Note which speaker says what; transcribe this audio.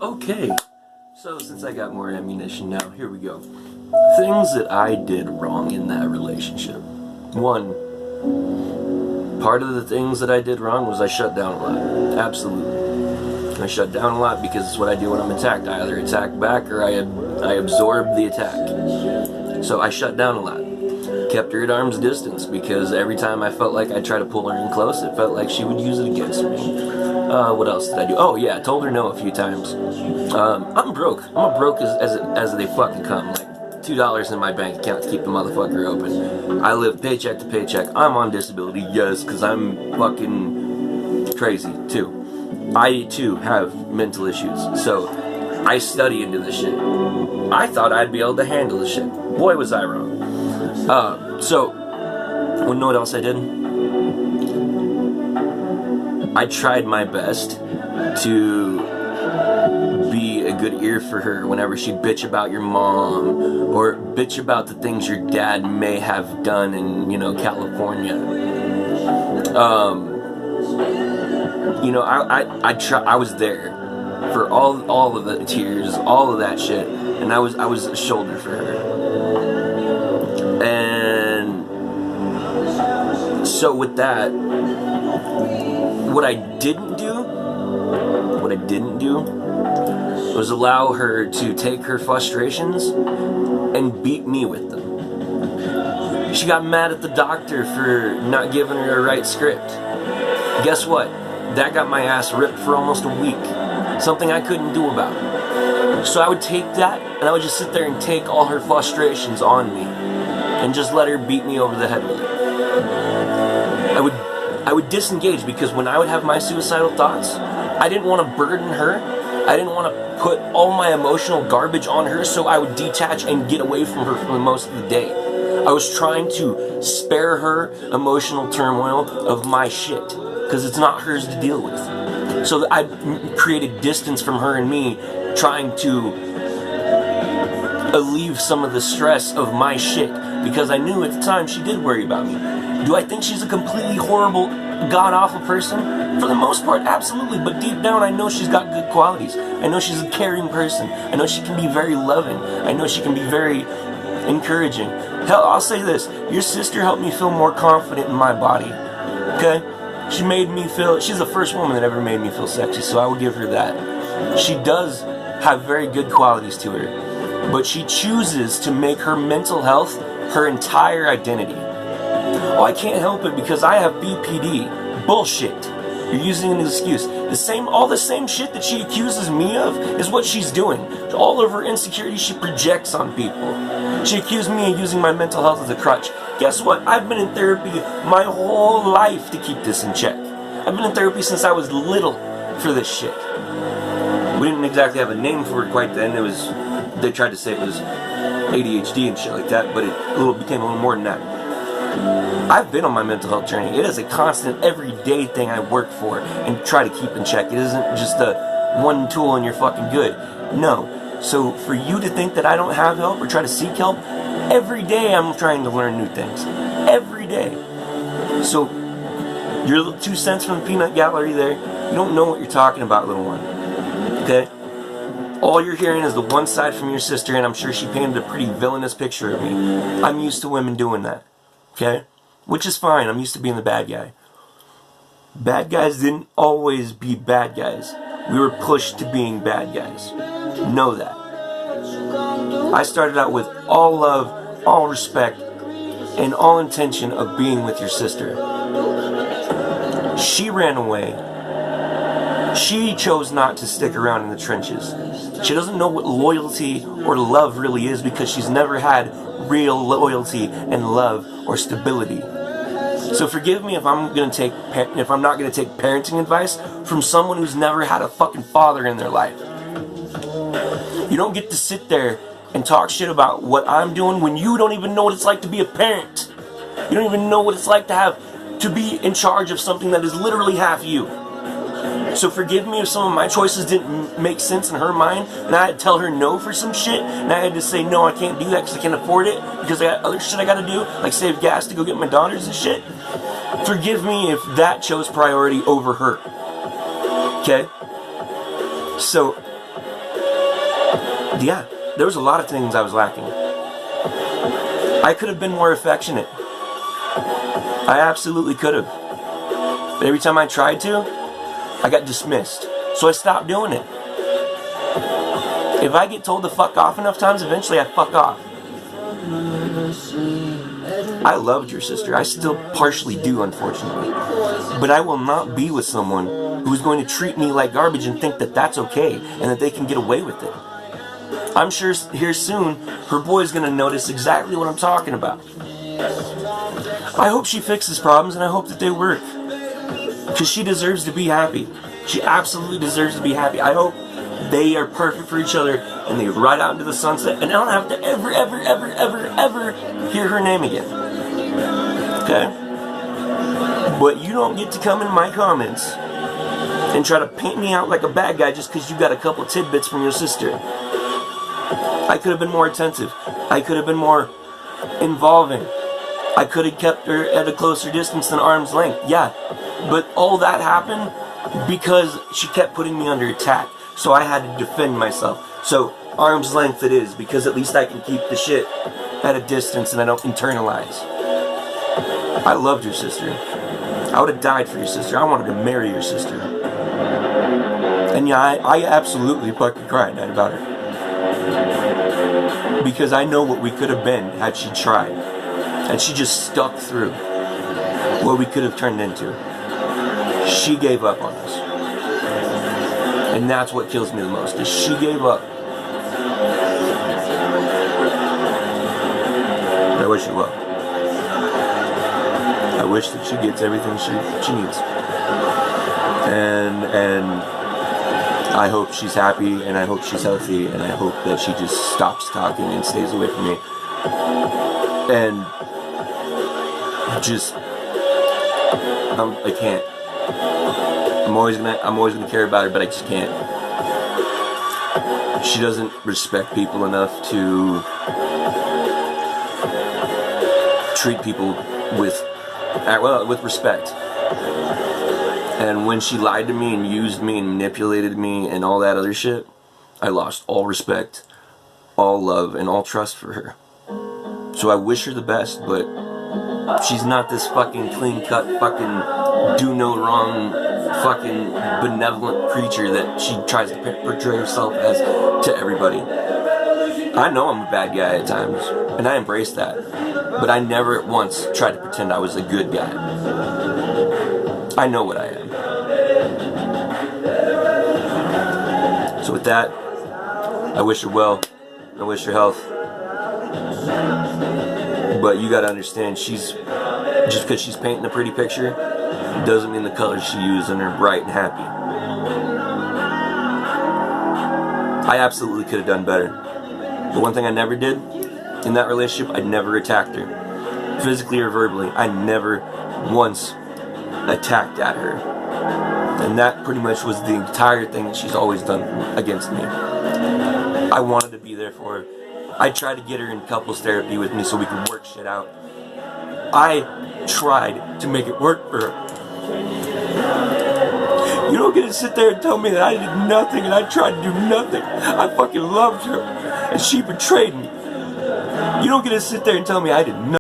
Speaker 1: Okay, so since I got more ammunition now, here we go. Things that I did wrong in that relationship. One, part of the things that I did wrong was I shut down a lot. Absolutely. I shut down a lot because it's what I do when I'm attacked. I either attack back or I absorb the attack. So I shut down a lot. Kept her at arm's distance because every time I felt like I tried to pull her in close, it felt like she would use it against me. What else did I do? Oh yeah, I told her no a few times. I'm broke. I'm broke as they fucking come. Like $2 in my bank account to keep the motherfucker open. I live paycheck to paycheck. I'm on disability, yes, because I'm fucking crazy too. I too have mental issues, so I study into this shit. I thought I'd be able to handle this shit. Boy, was I wrong. So, you know what else I did? I tried my best to be a good ear for her whenever she'd bitch about your mom or bitch about the things your dad may have done in, California. I was there for all of the tears, all of that shit, and I was a shoulder for her. And so with that, what I didn't do was allow her to take her frustrations and beat me with them. She got mad at the doctor for not giving her a right script. Guess what? That got my ass ripped for almost a week. Something I couldn't do about it. So I would take that and I would just sit there and take all her frustrations on me and just let her beat me over the head with it. I would disengage because when I would have my suicidal thoughts, I didn't want to burden her. I didn't want to put all my emotional garbage on her, so I would detach and get away from her for most of the day. I was trying to spare her emotional turmoil of my shit, because it's not hers to deal with. So I created distance from her and me, trying to alleviate some of the stress of my shit, because I knew at the time she did worry about me. Do I think she's a completely horrible, god-awful person? For the most part, absolutely, but deep down I know she's got good qualities. I know she's a caring person. I know she can be very loving. I know she can be very encouraging. Hell, I'll say this, your sister helped me feel more confident in my body, okay? She made me feel, she's the first woman that ever made me feel sexy, so I will give her that. She does have very good qualities to her, but she chooses to make her mental health her entire identity. Oh, I can't help it because I have BPD. Bullshit. You're using an excuse. All the same shit that she accuses me of is what she's doing. All of her insecurities she projects on people. She accused me of using my mental health as a crutch. Guess what? I've been in therapy my whole life to keep this in check. I've been in therapy since I was little for this shit. We didn't exactly have a name for it quite then. They tried to say it was ADHD and shit like that, but it became a little more than that. I've been on my mental health journey. It is a constant, everyday thing I work for and try to keep in check. It isn't just a one tool and you're fucking good. No. So for you to think that I don't have help or try to seek help, every day I'm trying to learn new things. Every day. So your little 2 cents from the peanut gallery there, you don't know what you're talking about, little one. Okay? All you're hearing is the one side from your sister, and I'm sure she painted a pretty villainous picture of me. I'm used to women doing that. Okay? Which is fine. I'm used to being the bad guy. Bad guys didn't always be bad guys. We were pushed to being bad guys. Know that. I started out with all love, all respect, and all intention of being with your sister. She ran away. She chose not to stick around in the trenches. She doesn't know what loyalty or love really is because she's never had real loyalty and love or stability. So forgive me if I'm not going to take parenting advice from someone who's never had a fucking father in their life. You don't get to sit there and talk shit about what I'm doing when you don't even know what it's like to be a parent. You don't even know what it's like to be in charge of something that is literally half you. So forgive me if some of my choices didn't make sense in her mind, and I had to tell her no for some shit, and I had to say, no, I can't do that because I can't afford it, because I got other shit I gotta do, like save gas to go get my daughters and shit. Forgive me if that chose priority over her. Okay? So, Yeah, there was a lot of things I was lacking. I could have been more affectionate. I absolutely could have. But every time I tried to, I got dismissed. So I stopped doing it. If I get told to fuck off enough times, eventually I fuck off. I loved your sister. I still partially do, unfortunately. But I will not be with someone who's going to treat me like garbage and think that that's okay and that they can get away with it. I'm sure here soon, her boy's going to notice exactly what I'm talking about. I hope she fixes problems and I hope that they work. Because she deserves to be happy. She absolutely deserves to be happy. I hope they are perfect for each other and they ride out into the sunset and I don't have to ever hear her name again. Okay? But you don't get to come in my comments and try to paint me out like a bad guy just because you got a couple tidbits from your sister. I could have been more attentive. I could have been more involving. I could have kept her at a closer distance than arm's length. Yeah. But all that happened because she kept putting me under attack. So I had to defend myself. So arm's length it is, because at least I can keep the shit at a distance and I don't internalize. I loved your sister. I would have died for your sister. I wanted to marry your sister. And yeah, I absolutely fucking cried about her. Because I know what we could have been had she tried. And she just stuck through what we could have turned into. She gave up on us. And that's what kills me the most, is she gave up. I wish her well. I wish that she gets everything she needs. And I hope she's happy, and I hope she's healthy, and I hope that she just stops talking and stays away from me. And just, I can't. I'm always gonna care about her, but I just can't. She doesn't respect people enough to treat people with respect. And when she lied to me and used me and manipulated me and all that other shit, I lost all respect, all love, and all trust for her. So I wish her the best, but she's not this fucking clean-cut, fucking do no wrong, fucking benevolent creature that she tries to portray herself as to everybody. I know I'm a bad guy at times, and I embrace that. But I never at once tried to pretend I was a good guy. I know what I am. So with that, I wish her well. I wish her health. But you gotta understand, just because she's painting a pretty picture doesn't mean the colors she using are bright and happy. I absolutely could have done better. The one thing I never did in that relationship, I never attacked her. Physically or verbally, I never once attacked at her. And that pretty much was the entire thing that she's always done against me. I wanted to be there for her. I tried to get her in couples therapy with me so we could work shit out. I tried to make it work for her. You don't get to sit there and tell me that I did nothing and I tried to do nothing. I fucking loved her and she betrayed me. You don't get to sit there and tell me I did nothing.